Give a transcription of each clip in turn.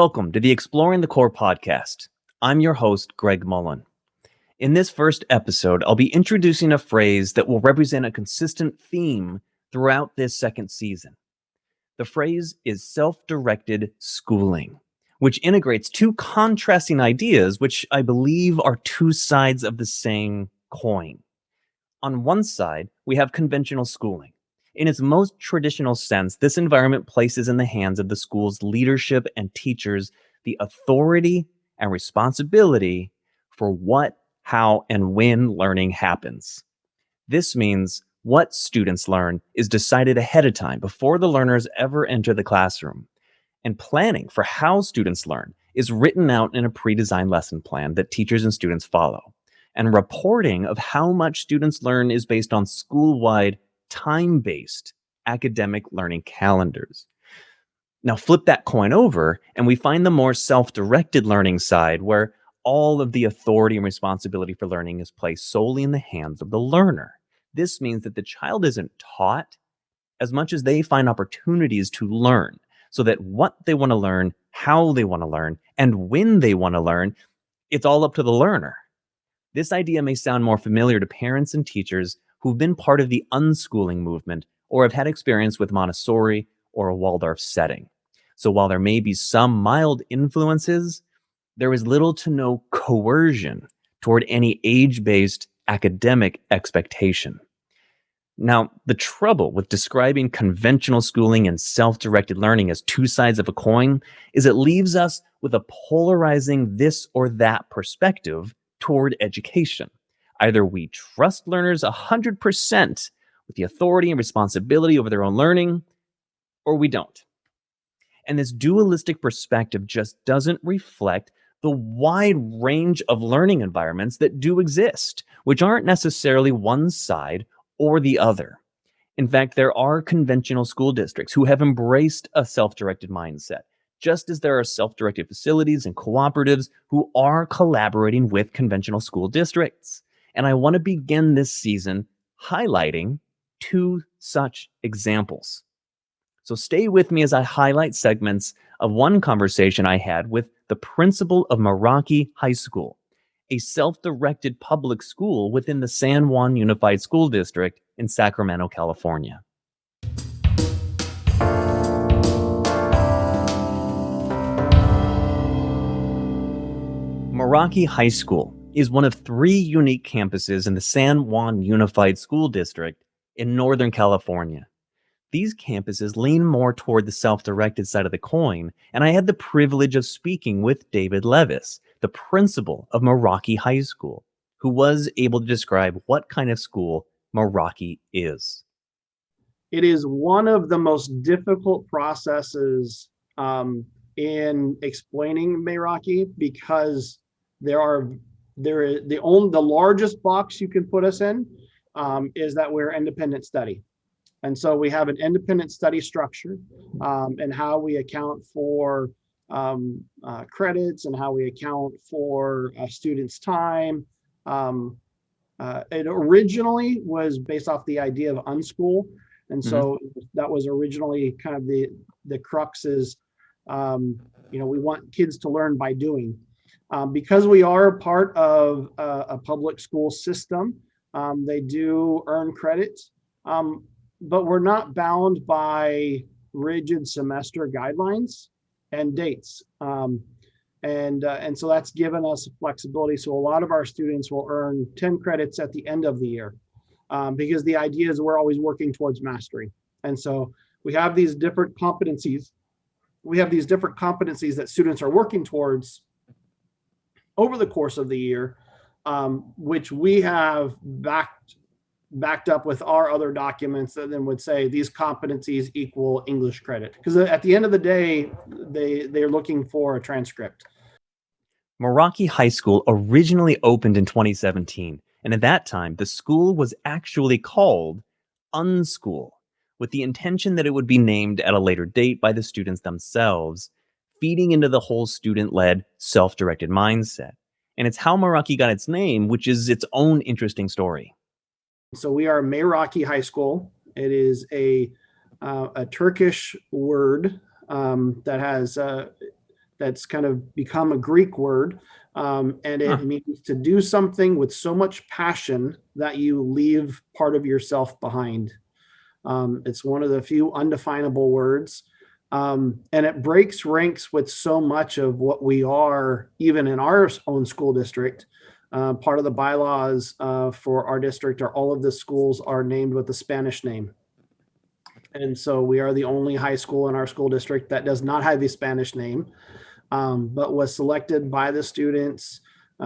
Welcome to the Exploring the Core podcast. I'm your host, Greg Mullen. In this first episode, I'll be introducing a phrase that will represent a consistent theme throughout this second season. The phrase is self-directed schooling, which integrates two contrasting ideas, which I believe are two sides of the same coin. On one side, we have conventional schooling. In its most traditional sense, this environment places in the hands of the school's leadership and teachers the authority and responsibility for what, how, and when learning happens. This means what students learn is decided ahead of time before the learners ever enter the classroom. And planning for how students learn is written out in a pre-designed lesson plan that teachers and students follow. And reporting of how much students learn is based on school-wide time-based academic learning calendars. Now flip that coin over and we find the more self-directed learning side where all of the authority and responsibility for learning is placed solely in the hands of the learner. This means that the child isn't taught as much as they find opportunities to learn, so that what they want to learn, how they want to learn, and when they want to learn, it's all up to the learner. This idea may sound more familiar to parents and teachers who've been part of the unschooling movement or have had experience with Montessori or a Waldorf setting. So while there may be some mild influences, there is little to no coercion toward any age-based academic expectation. Now, the trouble with describing conventional schooling and self-directed learning as two sides of a coin is it leaves us with a polarizing this or that perspective toward education. Either we trust learners 100% with the authority and responsibility over their own learning, or we don't. And this dualistic perspective just doesn't reflect the wide range of learning environments that do exist, which aren't necessarily one side or the other. In fact, there are conventional school districts who have embraced a self-directed mindset, just as there are self-directed facilities and cooperatives who are collaborating with conventional school districts. And I want to begin this season highlighting two such examples. So stay with me as I highlight segments of one conversation I had with the principal of Meraki High School, a self-directed public school within the San Juan Unified School District in Sacramento, California. Meraki High School is one of three unique campuses in the San Juan Unified School District in Northern California. These campuses lean more toward the self-directed side of the coin, and I had the privilege of speaking with David Levis, the principal of Meraki High School, who was able to describe what kind of school Meraki is. It is one of the most difficult processes in explaining Meraki because the largest box you can put us in is that we're independent study. And so we have an independent study structure and how we account for credits and how we account for students' time. It originally was based off the idea of unschool. And so that was originally kind of the crux is, we want kids to learn by doing. Because we are a part of a public school system, they do earn credits, but we're not bound by rigid semester guidelines and dates. And so that's given us flexibility. So a lot of our students will earn 10 credits at the end of the year because the idea is we're always working towards mastery. And so we have these different competencies. We have these different competencies that students are working towards over the course of the year, which we have backed up with our other documents that then would say these competencies equal English credit. Because at the end of the day, they're looking for a transcript. Meraki High School originally opened in 2017, and at that time, the school was actually called Unschool, with the intention that it would be named at a later date by the students themselves, feeding into the whole student-led, self-directed mindset. And it's how Meraki got its name, which is its own interesting story. So we are Meraki High School. It is a Turkish word that has that's kind of become a Greek word. And it Huh. means to do something with so much passion that you leave part of yourself behind. It's one of the few undefinable words. And it breaks ranks with so much of what we are, even in our own school district. Part of the bylaws for our district are all of the schools are named with a Spanish name. And so we are the only high school in our school district that does not have a Spanish name, but was selected by the students.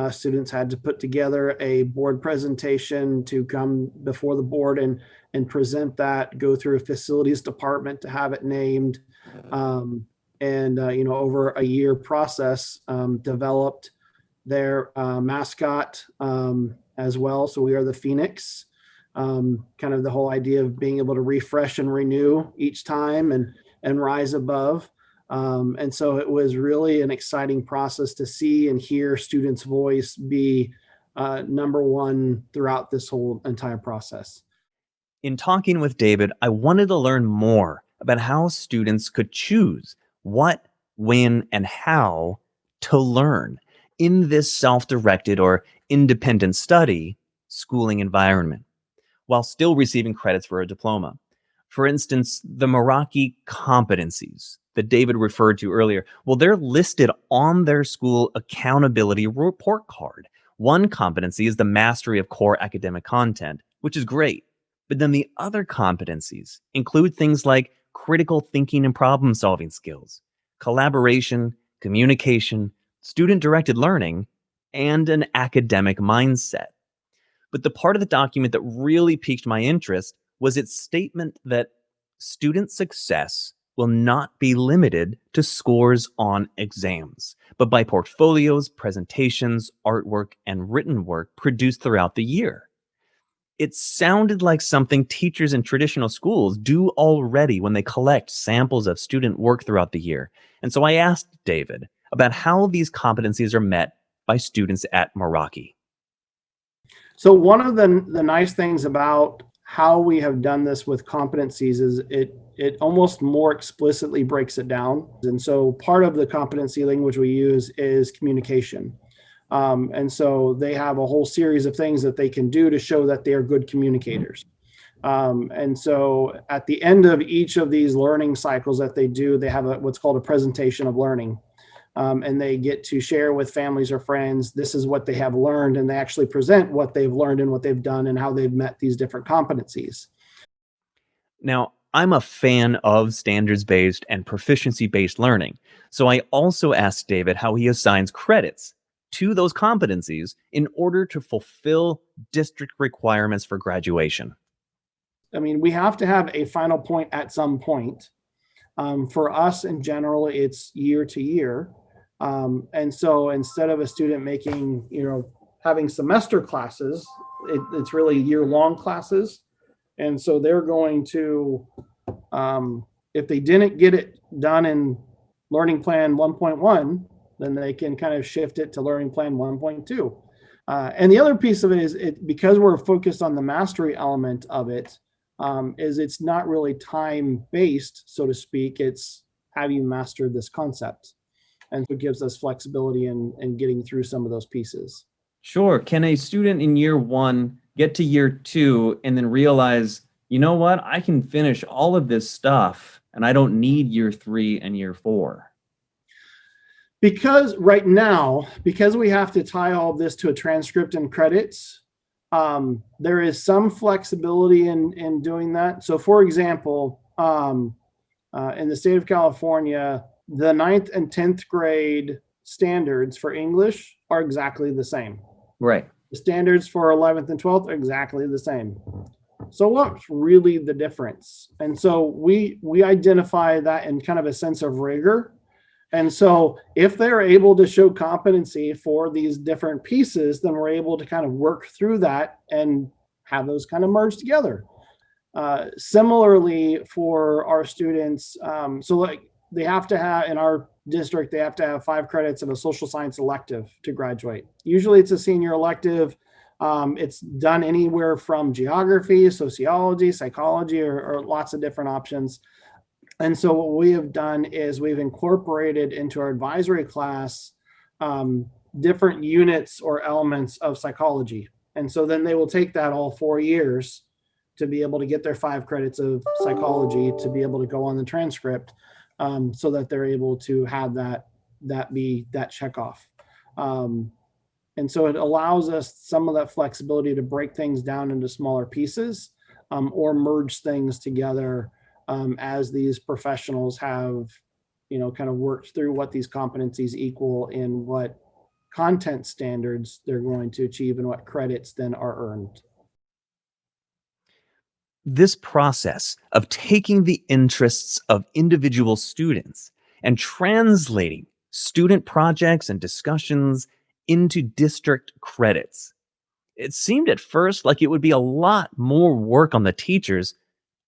Students had to put together a board presentation to come before the board and present that, go through a facilities department to have it named. And over a year process, developed their mascot as well. So we are the Phoenix. Kind of the whole idea of being able to refresh and renew each time and rise above. And so it was really an exciting process to see and hear students' voice be number one throughout this whole entire process. In talking with David, I wanted to learn more about how students could choose what, when, and how to learn in this self-directed or independent study schooling environment, while still receiving credits for a diploma. For instance, the Meraki competencies that David referred to earlier, well, they're listed on their school accountability report card. One competency is the mastery of core academic content, which is great. But then the other competencies include things like critical thinking and problem solving skills, collaboration, communication, student-directed learning, and an academic mindset. But the part of the document that really piqued my interest was its statement that student success will not be limited to scores on exams, but by portfolios, presentations, artwork, and written work produced throughout the year. It sounded like something teachers in traditional schools do already when they collect samples of student work throughout the year. And so I asked David about how these competencies are met by students at Meraki. So one of the nice things about how we have done this with competencies is it almost more explicitly breaks it down. And so part of the competency language we use is communication. And so they have a whole series of things that they can do to show that they are good communicators. And so at the end of each of these learning cycles that they do, they have what's called a presentation of learning. And they get to share with families or friends, this is what they have learned, and they actually present what they've learned and what they've done and how they've met these different competencies. Now, I'm a fan of standards-based and proficiency-based learning, so I also asked David how he assigns credits to those competencies in order to fulfill district requirements for graduation. I mean, we have to have a final point at some point. For us in general, it's year to year. And so instead of a student making, having semester classes, it's really year-long classes. And so they're going to, if they didn't get it done in Learning Plan 1.1, then they can kind of shift it to Learning Plan 1.2. And the other piece of it is because we're focused on the mastery element of it, is it's not really time-based, so to speak. It's have you mastered this concept? And so it gives us flexibility in getting through some of those pieces. Sure. Can a student in year one get to year two and then realize, you know what, I can finish all of this stuff and I don't need year three and year four? Because right now, because we have to tie all of this to a transcript and credits, there is some flexibility in doing that. So for example, in the state of California, the 9th and 10th grade standards for English are exactly the same. Right. The standards for 11th and 12th are exactly the same. So what's really the difference? And so we identify that in kind of a sense of rigor. And so if they're able to show competency for these different pieces, then we're able to kind of work through that and have those kind of merge together. Similarly for our students, so like they have to have, in our district, they have to have 5 credits of a social science elective to graduate. Usually it's a senior elective. It's done anywhere from geography, sociology, psychology, or lots of different options. And so what we have done is we've incorporated into our advisory class different units or elements of psychology. And so then they will take that all 4 years to be able to get their 5 credits of psychology to be able to go on the transcript, so that they're able to have that be that check off. And so it allows us some of that flexibility to break things down into smaller pieces, or merge things together, as these professionals have, kind of worked through what these competencies equal and what content standards they're going to achieve and what credits then are earned. This process of taking the interests of individual students and translating student projects and discussions into district credits. It seemed at first like it would be a lot more work on the teachers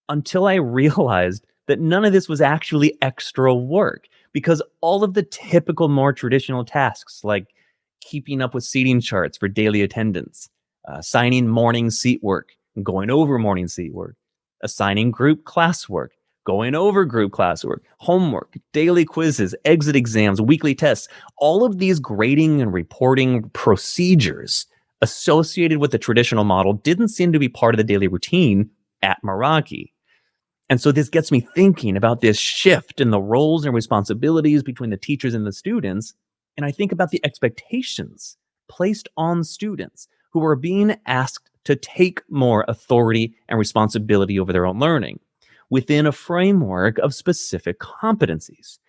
until I realized that none of this was actually extra work because all of the typical, more traditional tasks like keeping up with seating charts for daily attendance, signing morning seat work, going over morning seat work, assigning group classwork, going over group classwork, homework, daily quizzes, exit exams, weekly tests, all of these grading and reporting procedures associated with the traditional model didn't seem to be part of the daily routine at Meraki. And so this gets me thinking about this shift in the roles and responsibilities between the teachers and the students. And I think about the expectations placed on students who are being asked to take more authority and responsibility over their own learning within a framework of specific competencies.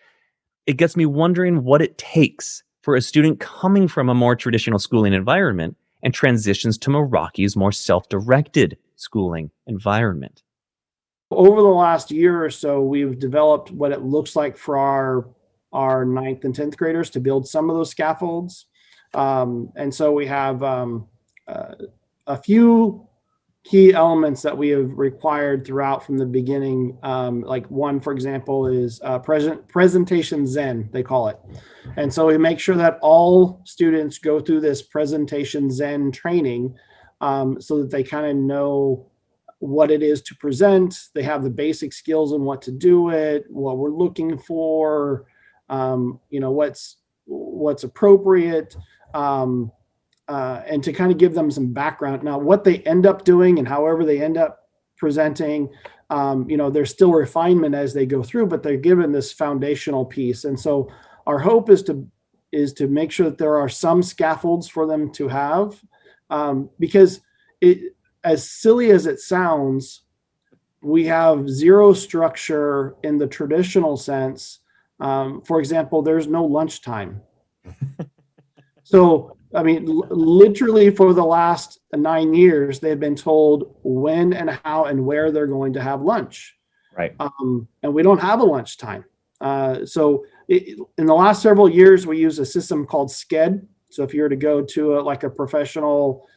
It gets me wondering what it takes for a student coming from a more traditional schooling environment and transitions to Meraki's more self-directed schooling environment. Over the last year or so, we've developed what it looks like for our ninth and 10th graders to build some of those scaffolds. And so we have a few key elements that we have required throughout from the beginning. Like one, for example, is presentation Zen, they call it. And so we make sure that all students go through this presentation Zen training, so that they kind of know what it is to present. They have the basic skills on what to do it, what we're looking for, what's appropriate, and to kind of give them some background. Now, what they end up doing and however they end up presenting, there's still refinement as they go through, but they're given this foundational piece. And so our hope is to make sure that there are some scaffolds for them to have, because as silly as it sounds, we have zero structure in the traditional sense. For example, there's no lunchtime. So, I mean, literally for the last 9 years, they've been told when and how and where they're going to have lunch. Right. And we don't have a lunchtime. So in the last several years, we use a system called SCED. So if you were to go to a professional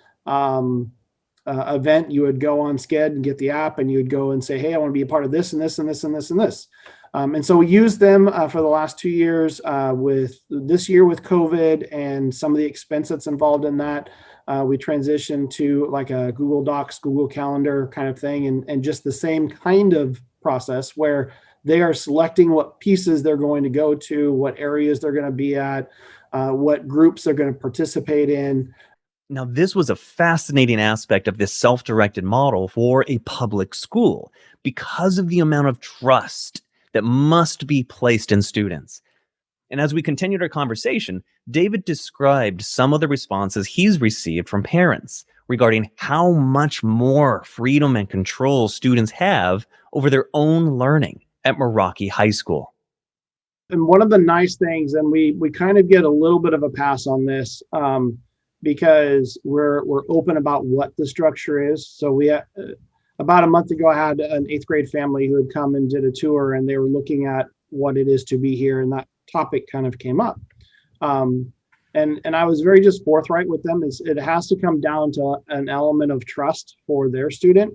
event, you would go on SCED and get the app, and you would go and say, hey, I want to be a part of this and this and this and this and this. And so we used them for the last 2 years. With this year with COVID and some of the expense that's involved in that, we transitioned to like a Google Docs, Google Calendar kind of thing, and just the same kind of process where they are selecting what pieces they're going to go to, what areas they're going to be at, what groups they're going to participate in. Now, this was a fascinating aspect of this self-directed model for a public school because of the amount of trust that must be placed in students. And as we continued our conversation, David described some of the responses he's received from parents regarding how much more freedom and control students have over their own learning at Meraki High School. And one of the nice things, and we kind of get a little bit of a pass on this, because we're open about what the structure is. So we about a month ago, I had an 8th grade family who had come and did a tour, and they were looking at what it is to be here, and that topic kind of came up. And I was very just forthright with them. It has to come down to an element of trust for their student.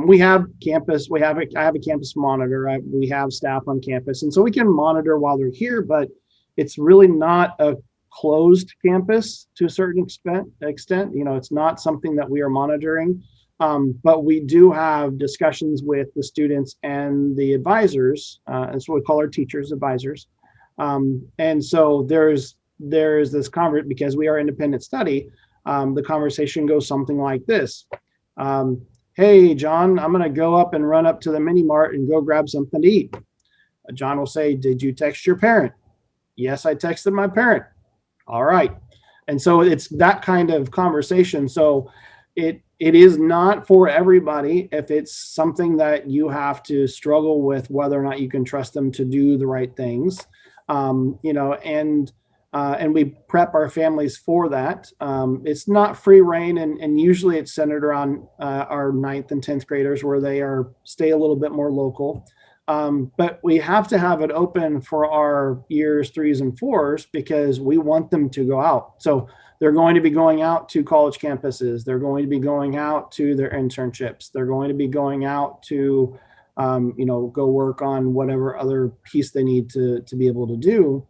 We have campus. I have a campus monitor. We have staff on campus, and so we can monitor while they're here. But it's really not a closed campus to a certain extent. It's not something that we are monitoring. But we do have discussions with the students and the advisors. That's what we call our teachers, advisors. And so there's this because we are independent study. The conversation goes something like this. Hey, John, I'm going to go up and run up to the mini mart and go grab something to eat. John will say, did you text your parent? Yes, I texted my parent. All right. And so it's that kind of conversation. So it is not for everybody. If it's something that you have to struggle with whether or not you can trust them to do the right things, and we prep our families for that. It's not free reign, and usually it's centered around our 9th and 10th graders where they stay a little bit more local. But we have to have it open for our years 3s and 4s because we want them to go out. So they're going to be going out to college campuses. They're going to be going out to their internships. They're going to be going out to, go work on whatever other piece they need to be able to do.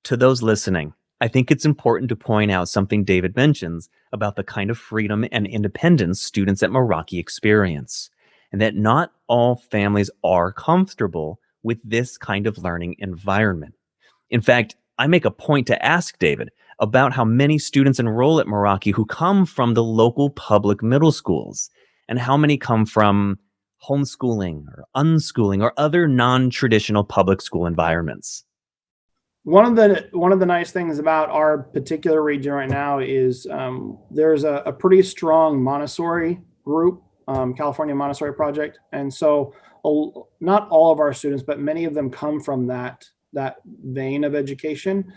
To those listening, I think it's important to point out something David mentions about the kind of freedom and independence students at Meraki experience, and that not all families are comfortable with this kind of learning environment. In fact, I make a point to ask David about how many students enroll at Meraki who come from the local public middle schools, and how many come from homeschooling or unschooling or other non-traditional public school environments. One of the nice things about our particular region right now is there's a pretty strong Montessori group, California Montessori Project, and so not all of our students, but many of them come from that vein of education,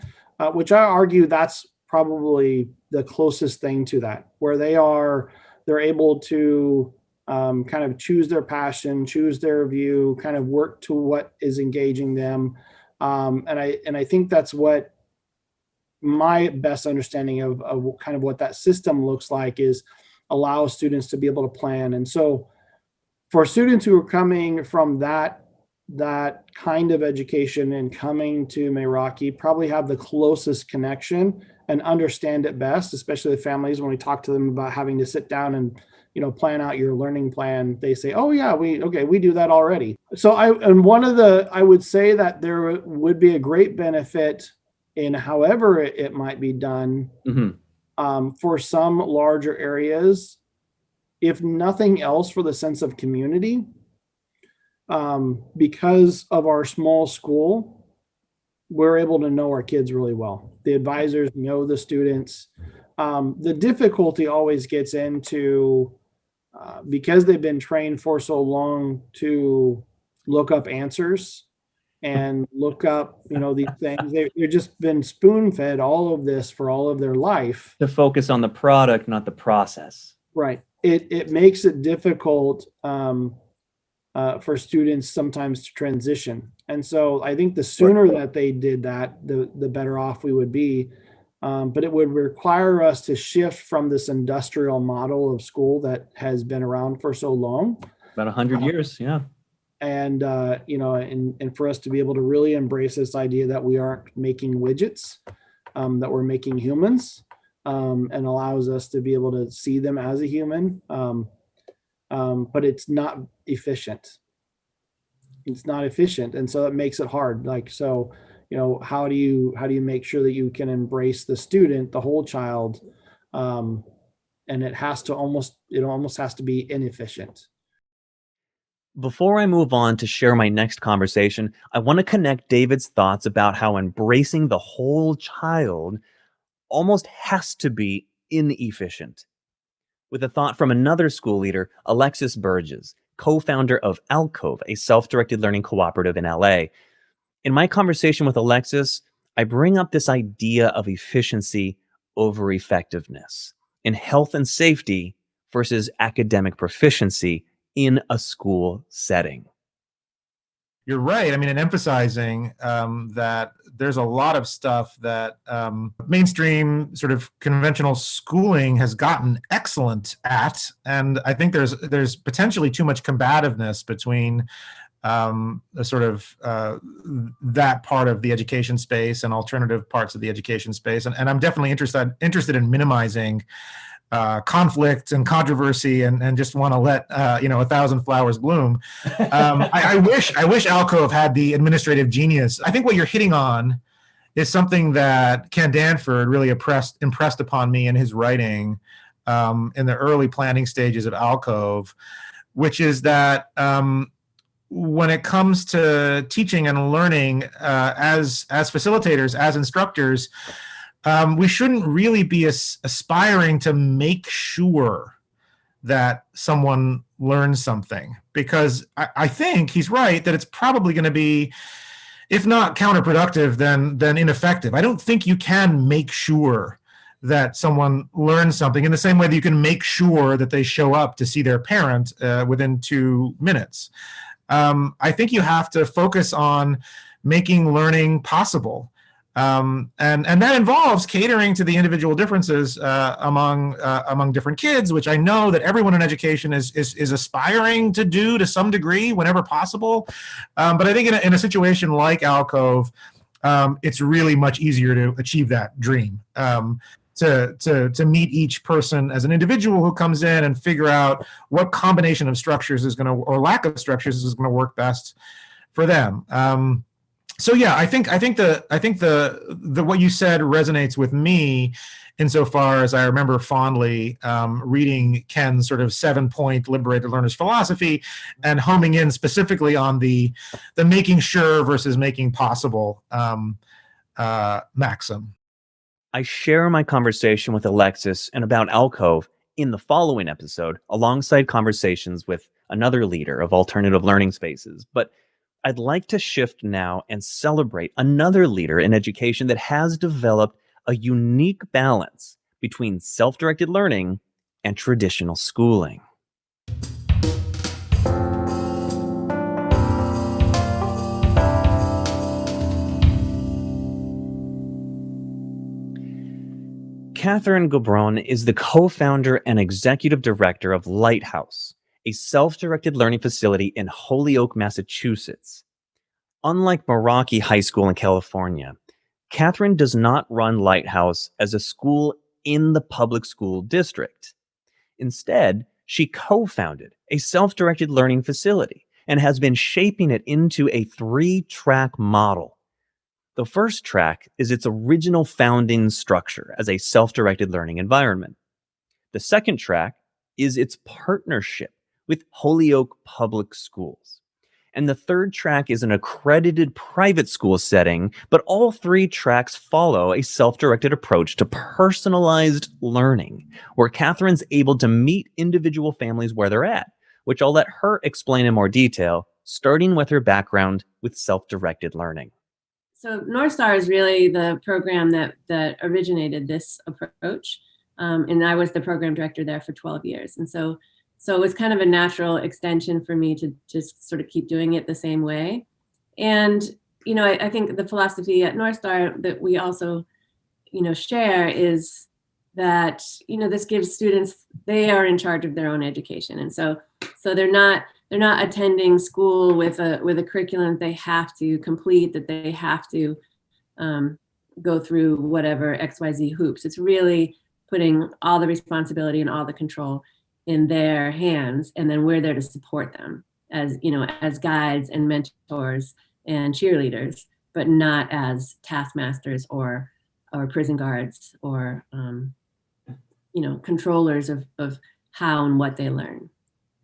which I argue that's probably the closest thing to that, where they're able to kind of choose their passion, choose their view, kind of work to what is engaging them. And I think that's what my best understanding of kind of what that system looks like is allow students to be able to plan. And so for students who are coming from that kind of education and coming to Meraki, probably have the closest connection and understand it best, especially the families. When we talk to them about having to sit down and plan out your learning plan, they say, oh yeah, we do that already. So I would say that there would be a great benefit in however it might be done, for some larger areas, if nothing else for the sense of community, because of our small school, we're able to know our kids really well. The advisors know the students. The difficulty always gets into because they've been trained for so long to look up answers and look up, these things. They've just been spoon-fed all of this for all of their life. To focus on the product, not the process. Right. It makes it difficult for students sometimes to transition. And so I think the sooner that they did that, the better off we would be. But it would require us to shift from this industrial model of school that has been around for so long. About 100 years, yeah. And, and for us to be able to really embrace this idea that we aren't making widgets, that we're making humans, and allows us to be able to see them as a human. But it's not efficient. It's not efficient. And so it makes it hard. How do you make sure that you can embrace the student, the whole child? And it almost has to be inefficient. Before I move on to share my next conversation, I want to connect David's thoughts about how embracing the whole child almost has to be inefficient, with a thought from another school leader, Alexis Burgess, co-founder of Alcove, a self-directed learning cooperative in LA. In my conversation with Alexis, I bring up this idea of efficiency over effectiveness in health and safety versus academic proficiency in a school setting. You're right. I mean, and emphasizing that there's a lot of stuff that mainstream sort of conventional schooling has gotten excellent at. And I think there's potentially too much combativeness between that part of the education space and alternative parts of the education space. And I'm definitely interested in minimizing conflict and controversy and just want to let 1,000 flowers bloom. I wish Alcove had the administrative genius. I think what you're hitting on is something that Ken Danford really impressed upon me in his writing in the early planning stages of Alcove, which is that when it comes to teaching and learning as facilitators, as instructors, we shouldn't really be aspiring to make sure that someone learns something, because I think he's right that it's probably going to be, if not counterproductive, then ineffective. I don't think you can make sure that someone learns something in the same way that you can make sure that they show up to see their parent within 2 minutes. I think you have to focus on making learning possible. And that involves catering to the individual differences among different kids, which I know that everyone in education is aspiring to do to some degree whenever possible. But I think in a situation like Alcove, it's really much easier to achieve that dream. To meet each person as an individual who comes in and figure out what combination of structures is going to, or lack of structures is going to work best for them. So yeah, I think the what you said resonates with me insofar as I remember fondly reading Ken's sort of 7-point liberated learners philosophy and homing in specifically on the making sure versus making possible maxim. I share my conversation with Alexis and about Alcove in the following episode, alongside conversations with another leader of alternative learning spaces. But I'd like to shift now and celebrate another leader in education that has developed a unique balance between self-directed learning and traditional schooling. Catherine Gobron is the co-founder and executive director of Lighthouse, a self-directed learning facility in Holyoke, Massachusetts. Unlike Meraki High School in California, Catherine does not run Lighthouse as a school in the public school district. Instead, she co-founded a self-directed learning facility and has been shaping it into a 3-track model. The first track is its original founding structure as a self-directed learning environment. The second track is its partnership with Holyoke Public Schools. And the third track is an accredited private school setting, but all 3 tracks follow a self-directed approach to personalized learning, where Catherine's able to meet individual families where they're at, which I'll let her explain in more detail, starting with her background with self-directed learning. So North Star is really the program that originated this approach. And I was the program director there for 12 years. And so it was kind of a natural extension for me to just sort of keep doing it the same way. And, I think the philosophy at North Star that we also, share is that, this gives students, they are in charge of their own education. And so they're not attending school with a curriculum that they have to complete, that they have to go through whatever XYZ hoops. It's really putting all the responsibility and all the control in their hands, and then we're there to support them as guides and mentors and cheerleaders, but not as taskmasters or prison guards or controllers of how and what they learn.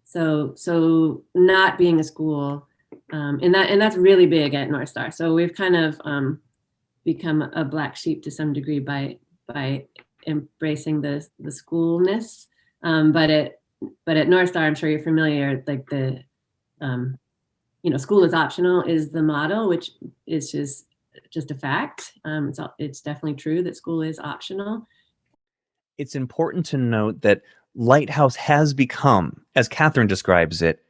So not being a school, and that's really big at North Star. So we've kind of become a black sheep to some degree by embracing the schoolness. But at North Star, I'm sure you're familiar, like the school is optional is the motto, which is just a fact. It's definitely true that school is optional. It's important to note that Lighthouse has become, as Catherine describes it,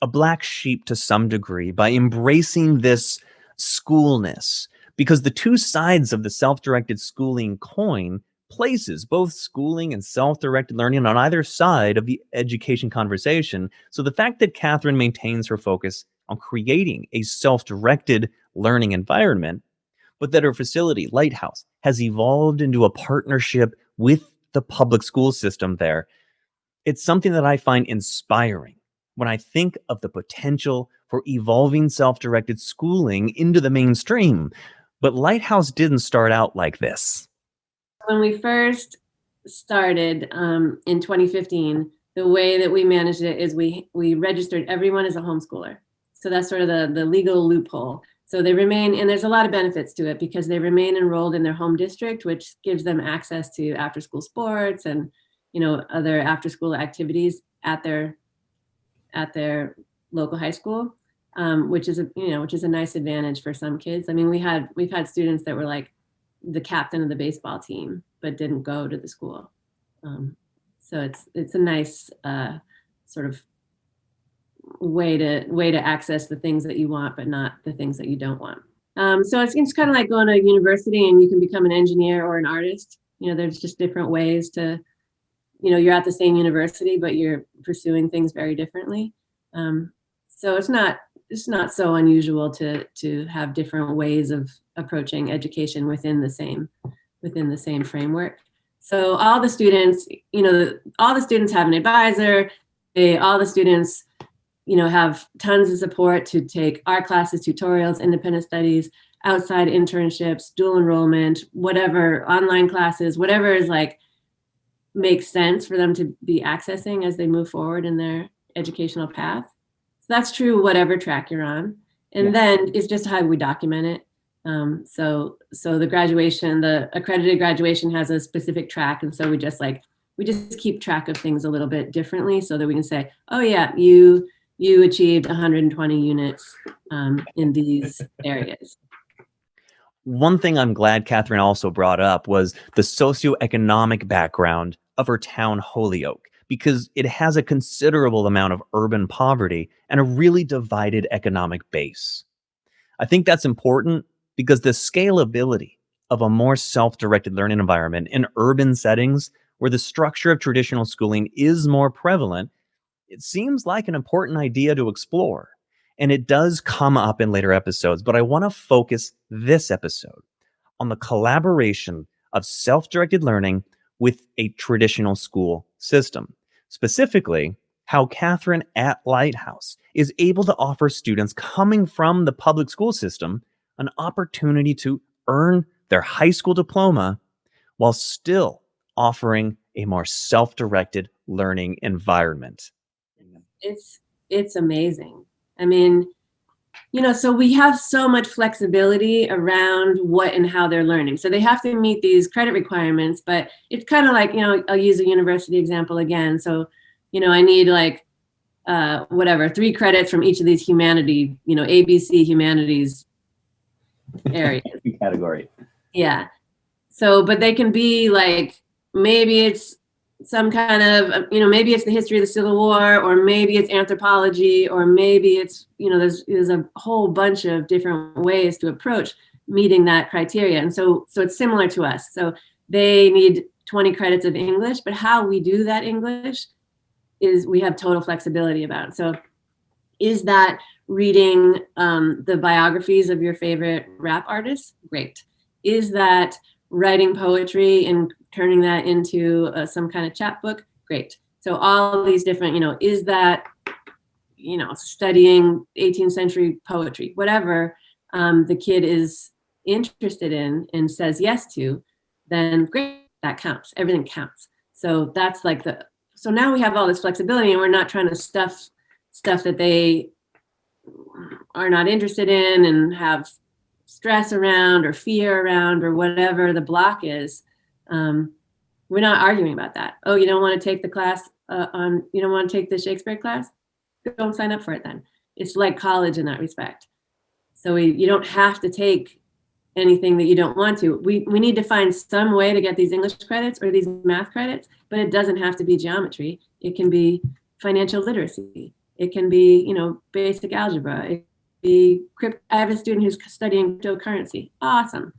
a black sheep to some degree by embracing this schoolness, because the 2 sides of the self-directed schooling coin places both schooling and self-directed learning on either side of the education conversation. So the fact that Catherine maintains her focus on creating a self-directed learning environment, but that her facility, Lighthouse, has evolved into a partnership with the public school system there. It's something that I find inspiring when I think of the potential for evolving self-directed schooling into the mainstream. But Lighthouse didn't start out like this. When we first started in 2015, the way that we managed it is we registered everyone as a homeschooler. So that's sort of the legal loophole. So they remain, and there's a lot of benefits to it because they remain enrolled in their home district, which gives them access to after-school sports and other after-school activities at their local high school, which is a nice advantage for some kids. I mean, we've had students that were like the captain of the baseball team but didn't go to the school. So it's a nice sort of way to access the things that you want, but not the things that you don't want. So it's kind of like going to university and you can become an engineer or an artist. There's just different ways to, you're at the same university, but you're pursuing things very differently. So it's not so unusual to have different ways of approaching education within the same framework. So all the students have an advisor. All the students have tons of support to take art classes, tutorials, independent studies, outside internships, dual enrollment, whatever, online classes, whatever is like makes sense for them to be accessing as they move forward in their educational path. So that's true whatever track you're on. And then it's just how we document it. So the graduation, the accredited graduation has a specific track. And so we just keep track of things a little bit differently so that we can say, oh yeah, you achieved 120 units in these areas. One thing I'm glad Catherine also brought up was the socioeconomic background of her town, Holyoke, because it has a considerable amount of urban poverty and a really divided economic base. I think that's important because the scalability of a more self-directed learning environment in urban settings where the structure of traditional schooling is more prevalent, it seems like an important idea to explore. And it does come up in later episodes, but I want to focus this episode on the collaboration of self-directed learning with a traditional school system. Specifically, how Catherine at Lighthouse is able to offer students coming from the public school system an opportunity to earn their high school diploma while still offering a more self-directed learning environment. It's amazing. I mean, so we have so much flexibility around what and how they're learning. So they have to meet these credit requirements, but it's kind of like, I'll use a university example again. So, I need 3 credits from each of these humanity, ABC humanities areas. Category. Yeah. So, but they can be like, maybe it's some kind of, maybe it's the history of the Civil War, or maybe it's anthropology, or maybe it's, there's a whole bunch of different ways to approach meeting that criteria. And so it's similar to us. So they need 20 credits of English, but how we do that English is we have total flexibility about it. So is that reading the biographies of your favorite rap artists? Great. Is that writing poetry and turning that into some kind of chapbook? Great. So all these different, is that, studying 18th century poetry, whatever the kid is interested in and says yes to, then great, that counts. Everything counts. So that's so now we have all this flexibility and we're not trying to stuff that they are not interested in and have stress around or fear around or whatever the block is. We're not arguing about that. Oh, you don't want to take the class you don't want to take the Shakespeare class? Don't sign up for it then. It's like college in that respect. So you don't have to take anything that you don't want to. We need to find some way to get these English credits or these math credits, but it doesn't have to be geometry. It can be financial literacy. It can be, basic algebra. It can be I have a student who's studying cryptocurrency. Awesome.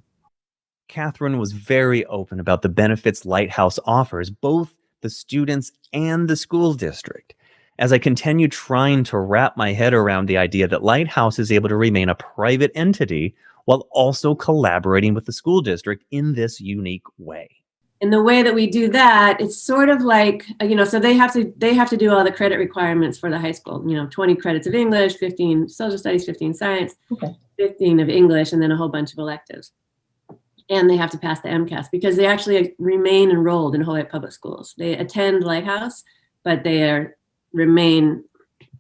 Catherine was very open about the benefits Lighthouse offers both the students and the school district. As I continue trying to wrap my head around the idea that Lighthouse is able to remain a private entity while also collaborating with the school district in this unique way. in the way that we do that, it's sort of like, so they have to do all the credit requirements for the high school, 20 credits of English, 15 social studies, 15 science, Okay. 15 of English, and then a whole bunch of electives. And they have to pass the MCAS because they actually remain enrolled in Holyoke Public Schools. They attend Lighthouse, but they remain,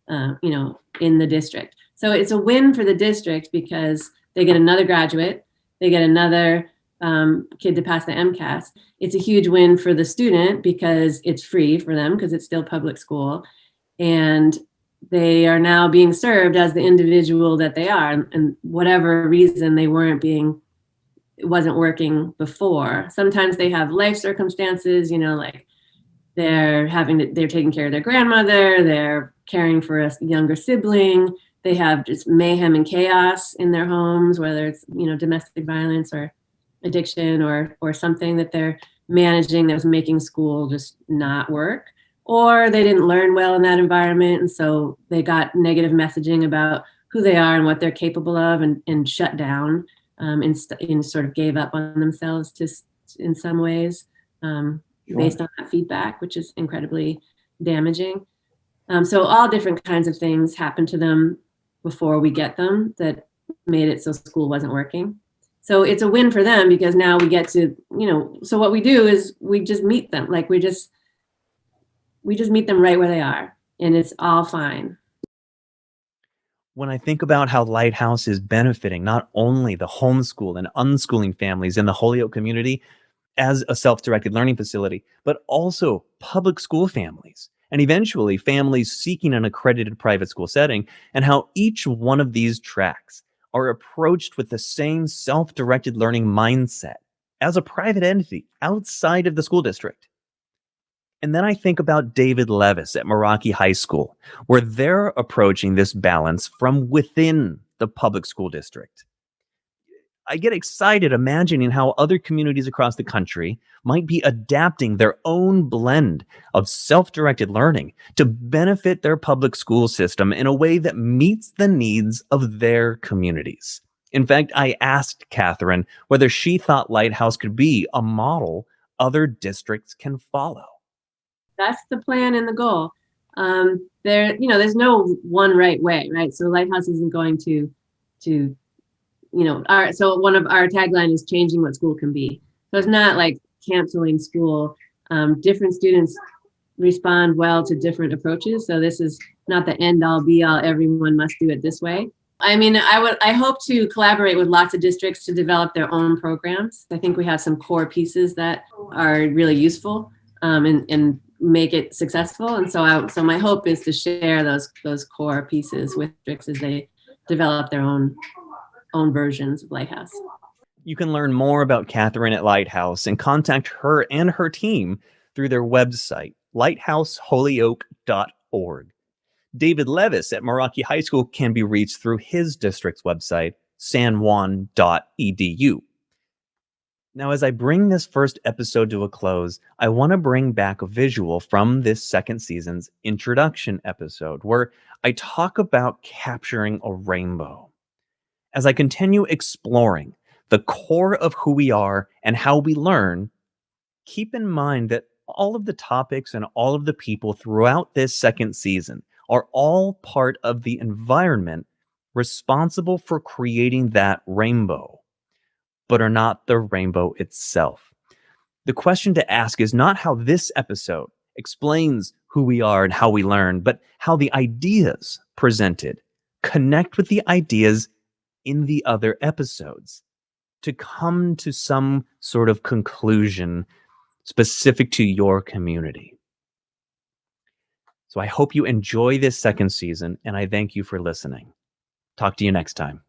in the district. So it's a win for the district because they get another graduate, they get another kid to pass the MCAS. It's a huge win for the student because it's free for them because it's still public school. And they are now being served as the individual that they are. And whatever reason it wasn't working before. Sometimes they have life circumstances, like they're taking care of their grandmother, they're caring for a younger sibling, they have just mayhem and chaos in their homes, whether it's, domestic violence or addiction or something that they're managing that was making school just not work, or they didn't learn well in that environment. And so they got negative messaging about who they are and what they're capable of and shut down and sort of gave up on themselves in some ways based on that feedback, which is incredibly damaging. So all different kinds of things happened to them before we get them that made it so school wasn't working. So it's a win for them because now we get to, so what we do is we just meet them. Like we just meet them right where they are, and it's all fine. When I think about how Lighthouse is benefiting not only the homeschool and unschooling families in the Holyoke community as a self-directed learning facility, but also public school families, and eventually families seeking an accredited private school setting, and how each one of these tracks are approached with the same self-directed learning mindset as a private entity outside of the school district. And then I think about David Levis at Meraki High School, where they're approaching this balance from within the public school district. I get excited imagining how other communities across the country might be adapting their own blend of self-directed learning to benefit their public school system in a way that meets the needs of their communities. In fact, I asked Catherine whether she thought Lighthouse could be a model other districts can follow. That's the plan and the goal. There's no one right way, right? So Lighthouse isn't going to so one of our tagline is changing what school can be. So it's not like canceling school. Different students respond well to different approaches. So this is not the end all be all, everyone must do it this way. I mean, I hope to collaborate with lots of districts to develop their own programs. I think we have some core pieces that are really useful and make it successful. And so my hope is to share those core pieces with districts as they develop their own versions of Lighthouse. You can learn more about Catherine at Lighthouse and contact her and her team through their website, lighthouseholyoke.org. David Levis at Meraki High School can be reached through his district's website, sanjuan.edu. Now, as I bring this first episode to a close, I want to bring back a visual from this second season's introduction episode, where I talk about capturing a rainbow. As I continue exploring the core of who we are and how we learn, keep in mind that all of the topics and all of the people throughout this second season are all part of the environment responsible for creating that rainbow, but are not the rainbow itself. The question to ask is not how this episode explains who we are and how we learn, but how the ideas presented connect with the ideas in the other episodes to come to some sort of conclusion specific to your community. So I hope you enjoy this second season, and I thank you for listening. Talk to you next time.